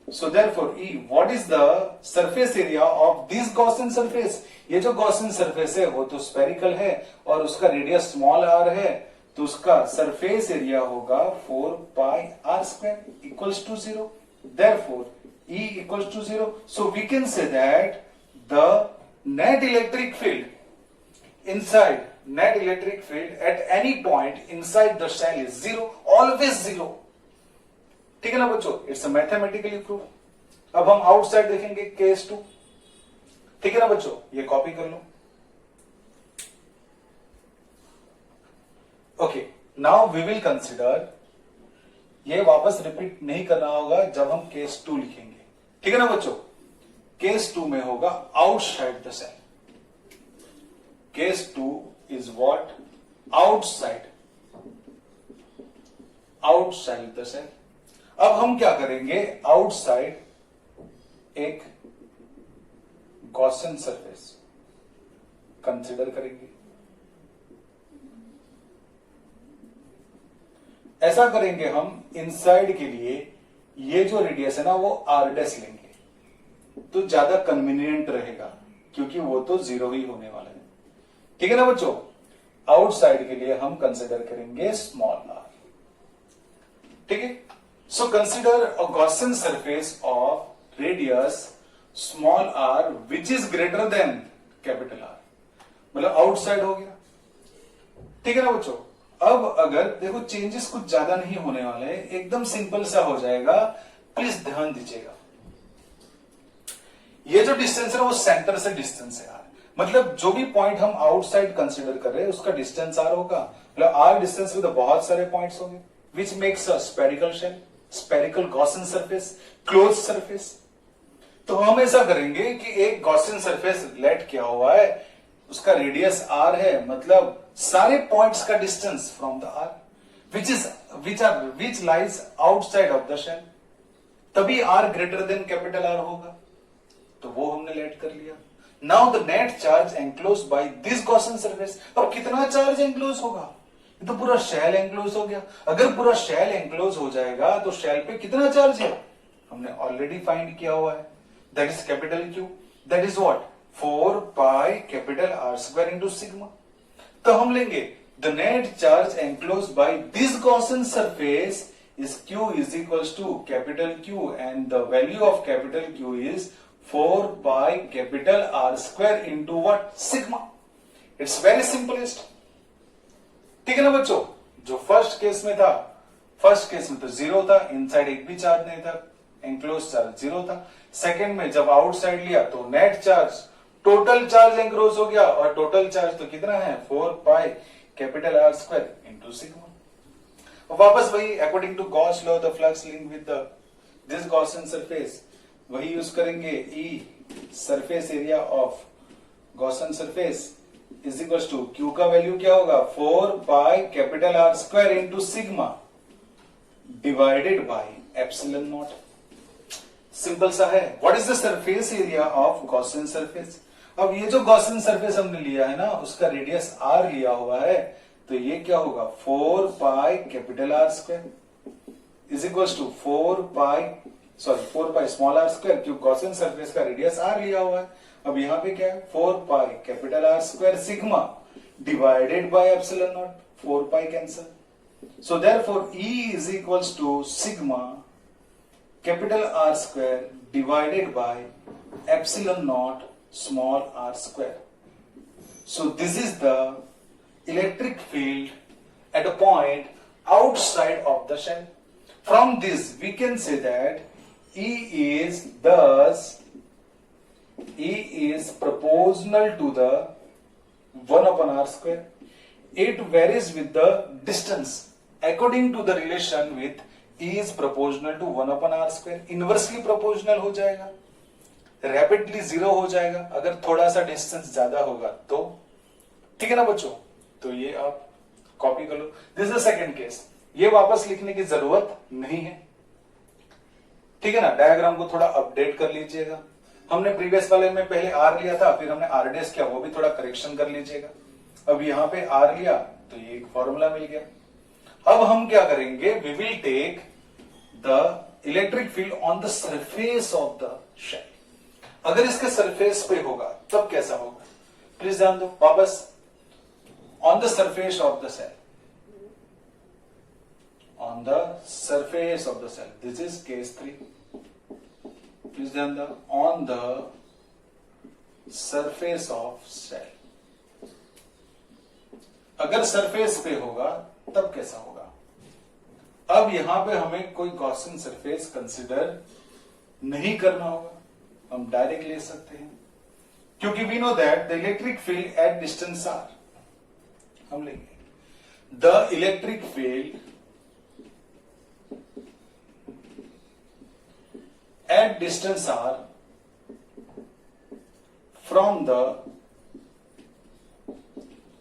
So therefore E what is the surface area of this Gaussian surface? ये जो Gaussian surface है वो तो spherical है और उसका radius small are है, तो उसका सरफेस एरिया होगा 4 pi R square equals to 0। Therefore E equals to 0। So we can say that the net electric field inside, net electric field at any point inside the shell is 0, always 0। ठीक है ना बच्चों? It's a mathematically proof. अब हम outside देखेंगे case 2। ठीक है ना बच्चों? ये कॉपी कर लो। Okay, now we will consider, ये वापस रिपीट नहीं करना होगा जब हम केस 2 लिखेंगे। ठीक है ना बच्चों? केस 2 में होगा outside the cell. Case 2 is what? Outside, outside the cell. अब हम क्या करेंगे? आउटसाइड एक गॉसियन सरफेस कंसिडर करेंगे। ऐसा करेंगे हम इनसाइड के लिए, ये जो रेडियस है ना वो आर डैश लेंगे तो ज्यादा कन्वीनियंट रहेगा, क्योंकि वो तो 0 ही होने वाला है। ठीक है ना बच्चों? आउटसाइड के लिए हम कंसिडर करेंगे स्मॉल आर। ठीक है? So consider a Gaussian surface of radius small R which is greater than capital R, मतलब आउटसाइड हो गया। ठीक है ना बच्चों? अब अगर देखो चेंजेस कुछ ज्यादा नहीं होने वाले हैं, एकदम सिंपल सा हो जाएगा। प्लीज ध्यान दीजिएगा, ये जो डिस्टेंस है वो सेंटर से डिस्टेंस है आर, मतलब जो भी पॉइंट हम आउटसाइड कंसीडर कर रहे हैं उसका डिस्टेंस आर होगा, मतलब आर डिस्टेंस में तो बहुत सारे पॉइंट्स होंगे which makes a spherical shell, spherical Gaussian surface, close surface. तो हम ऐसा करेंगे कि एक गॉसियन सरफेस लेट किया हुआ है, उसका रेडियस आर है, मतलब सारे पॉइंट्स का distance from the R which lies outside of the shell, तभी R greater than capital R होगा। तो वो हमने लेट कर लिया। Now the net charge enclose by this Gaussian surface. अब कितना चार्ज एंक्लोज होगा? ये तो पूरा शेल एंक्लोज हो गया। अगर पूरा शेल एंक्लोज हो जाएगा तो शेल पे कितना चार्ज है हमने ऑलरेडी फाइंड किया हुआ है, that is capital Q, that is what 4 pi capital R square into sigma. तो हम लेंगे the net charge enclose by this Gaussian surface is q is equals to capital Q and the value of capital Q is 4 pi capital R square into what? Sigma. It's very simplest. ठीक है ना बच्चों? जो first case में था, first case में तो zero था, इनसाइड एक भी चार्ज नहीं था, एंक्लोज चार्ज जीरो था। सेकंड में जब आउटसाइड लिया तो net charge, total charge enclose हो गया और टोटल चार्ज तो कितना है 4 pi capital R square into sigma. वापस वही according to Gauss law the flux link with this Gaussian surface वही यूज करेंगे। E surface area of Gaussian surface is equal to Q का वैल्यू क्या होगा 4 pi capital R square into sigma divided by epsilon naught. Simple सा है। What is the surface area of Gaussian surface? अब ये जो Gaussian surface हमने लिया है ना उसका रेडियस आर लिया हुआ है, तो ये क्या होगा 4 pi capital R square is equal to 4 pi small R square, क्योंकि गॉसन सरफेस का रेडियस आर लिया हुआ है। अब यहां पे क्या है 4 pi capital R square sigma divided by epsilon naught, 4 pi cancel. So therefore E is equal to sigma capital R square divided by epsilon naught small R square. So this is the electric field at a point outside of the shell. From this we can say that E is proportional to the 1 upon r square. It varies with the distance according to the relation with E is proportional to 1 upon r square. Inversely proportional हो जाएगा, rapidly zero हो जाएगा अगर थोड़ा सा distance ज्यादा होगा तो। ठीक है ना बच्चों? तो ये आप कॉपी कर लो। This is the second case. ये वापस लिखने की जरूरत नहीं है, ठीक है ना। डायग्राम को थोड़ा अपडेट कर लीजिएगा। हमने प्रीवियस वाले में पहले आर लिया था, फिर हमने आर डैश किया, वो भी थोड़ा करेक्शन कर लीजिएगा। अब यहां पे आर लिया तो ये एक फॉर्मूला मिल गया। अब हम क्या करेंगे, we will take the electric field on the surface of the shell. अगर इसके सरफेस पे होगा तब कैसा होगा, प्लीज ध्यान दो। वापस on the surface of the cell, on the surface of the cell, this is case 3, please ध्यान दो, on the surface of cell। अगर सरफेस पे होगा तब कैसा होगा। अब यहां पे हमें कोई गॉसियन सरफेस कंसिडर नहीं करना होगा, हम डायरेक्ट ले सकते हैं, क्योंकि we know that the electric field at distance R. हम लेंगे the electric field at distance R from the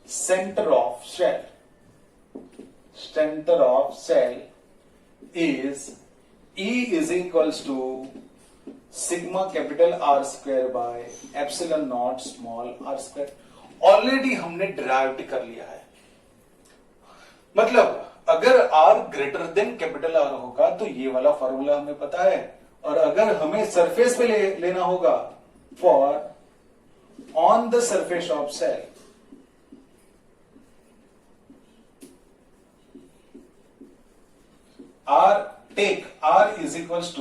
centre of shell, centre of shell is E is equals to sigma capital R square by epsilon naught small R square. Already हमने derived कर लिया है, मतलब अगर R greater than capital R होगा तो ये वाला फॉर्मूला हमें पता है, और अगर हमें सरफेस पे लेना होगा for on the surface of cell, take R is equals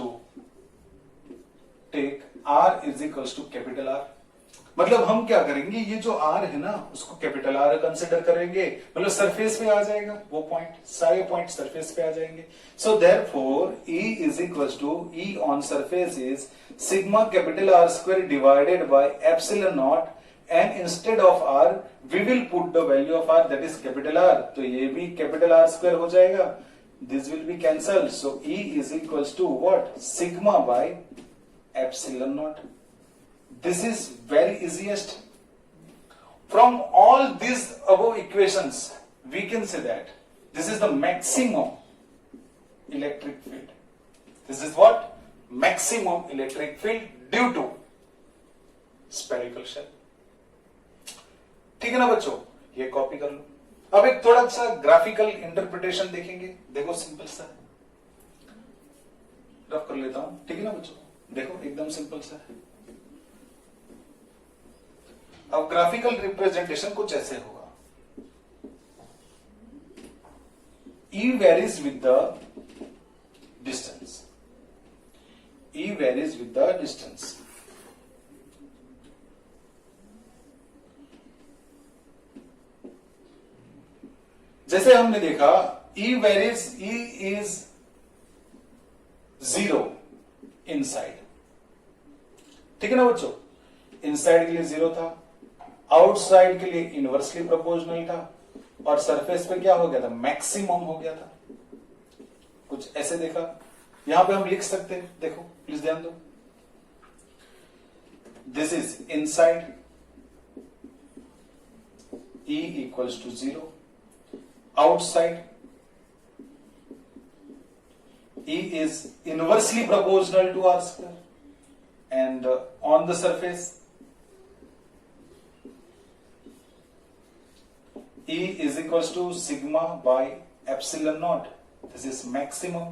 to capital R। मतलब हम क्या करेंगे, ये जो R है ना उसको कैपिटल R कंसिडर करेंगे, मतलब सरफेस पे आ जाएगा वो पॉइंट, सारे पॉइंट सरफेस पे आ जाएंगे। So therefore E is equal to E on surface is sigma capital R square divided by epsilon not, and instead of R we will put the value of R that is capital R, तो ये भी capital R square हो जाएगा, this will be cancelled, so E is equals to what, sigma by epsilon naught। This is very easiest from all these above equations, we can say that this is the maximum electric field, this is what, maximum electric field due to spherical shell. ठीक है ना बच्चों, ये copy कर लो। अब एक थोड़ा सा ग्राफिकल इंटरप्रिटेशन देखेंगे। देखो सिंपल सा है, रफ कर लेता हूं। ठीक है ना बच्चों, देखो एकदम सिंपल सा है। अब ग्राफिकल रिप्रेजेंटेशन कुछ ऐसे होगा। E varies with the distance. E varies with the distance. जैसे हमने देखा E varies, E is 0 inside. ठीक है ना बच्चों, इनसाइड के लिए 0 था, आउटसाइड के लिए इनवर्सली प्रोपोर्शनल था, और सरफेस पे क्या हो गया था, मैक्सिमम हो गया था। कुछ ऐसे देखा। यहां पे हम लिख सकते हैं, देखो प्लीज ध्यान दो। This is inside, E equals to 0, outside E is inversely proportional to r square, and on the surface E is equals to sigma by epsilon naught. This is maximum.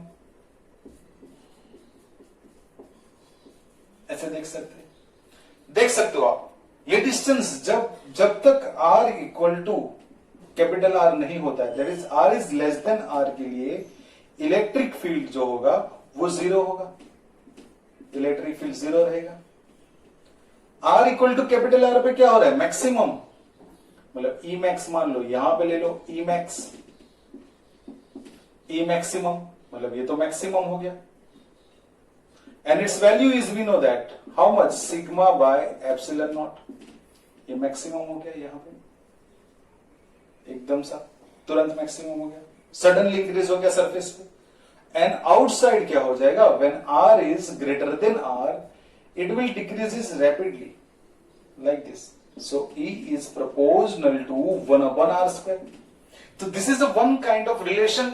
ऐसे देख सकते हो आप। ये डिस्टेंस जब तक r equal to capital R नहीं होता है, that is r is less than R के लिए इलेक्ट्रिक फील्ड जो होगा वो 0 होगा। इलेक्ट्रिक फील्ड 0 रहेगा। R equal to capital R पे क्या हो रहा है, मैक्सिमम, मतलब E मैक्स मान लो, यहां पे ले लो E मैक्स, E मैक्सिमम, मतलब ये तो मैक्सिमम हो गया। And its value is, we know that, how much, sigma by epsilon naught. ये मैक्सिमम हो गया, यहां पे एकदम सा तुरंत मैक्सिमम हो गया, सडनली इंक्रीज हो गया सरफेस पे। एंड आउटसाइड क्या हो जाएगा, when R is greater then R, it will decreases rapidly like this. So E is proportional to 1 upon R square. So this is the one kind of relation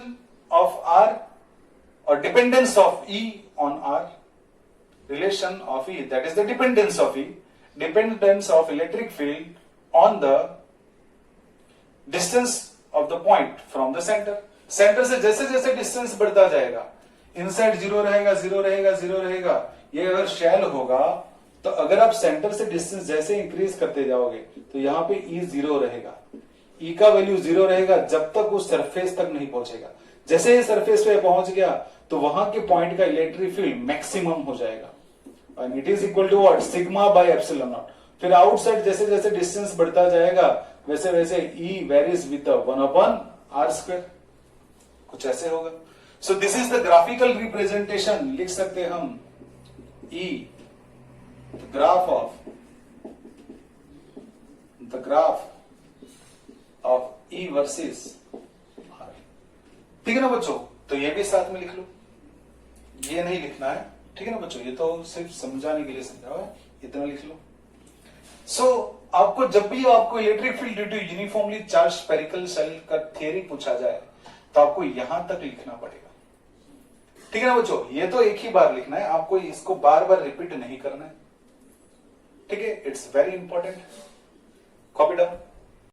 of R, or dependence of E on R. Relation of E, that is the dependence of E, dependence of electric field on the distance of the point from the center. Center से जैसे जैसे distance बढ़ता जाएगा, inside 0 रहेगा, 0 रहेगा, 0 रहेगा। ये अगर शेल होगा तो अगर आप सेंटर से डिस्टेंस जैसे इंक्रीज करते जाओगे तो यहां पे E 0 रहेगा। E का वैल्यू 0 रहेगा जब तक वो सरफेस तक नहीं पहुंचेगा। जैसे ये सरफेस पे पहुंच गया तो वहां के पॉइंट का इलेक्ट्रिक फील्ड मैक्सिमम हो जाएगा, और it is equal to what, sigma by epsilon naught. फिर आउटसाइड जैसे जैसे डिस्टेंस बढ़ता जाएगा वैसे वैसे E varies with 1 upon R square. कुछ ऐसे होगा। So this is the graphical representation. लिख सकते हम E, the graph of E versus R। ठीक है ना बच्चों, तो ये भी साथ में लिख लो, ये नहीं लिखना है। ठीक है ना बच्चों, ये तो सिर्फ समझाने के लिए समझा है, इतना लिख लो। सो आपको जब भी आपको electric field due to uniformly charge spherical shell का थ्योरी पूछा जाए तो आपको यहां तक लिखना पड़ेगा। ठीक है ना बच्चों, ये तो एक ही बार लिखना है, आपको इसको बार बार रिपीट नहीं करना है। ठीक है, it's very important. Copy down.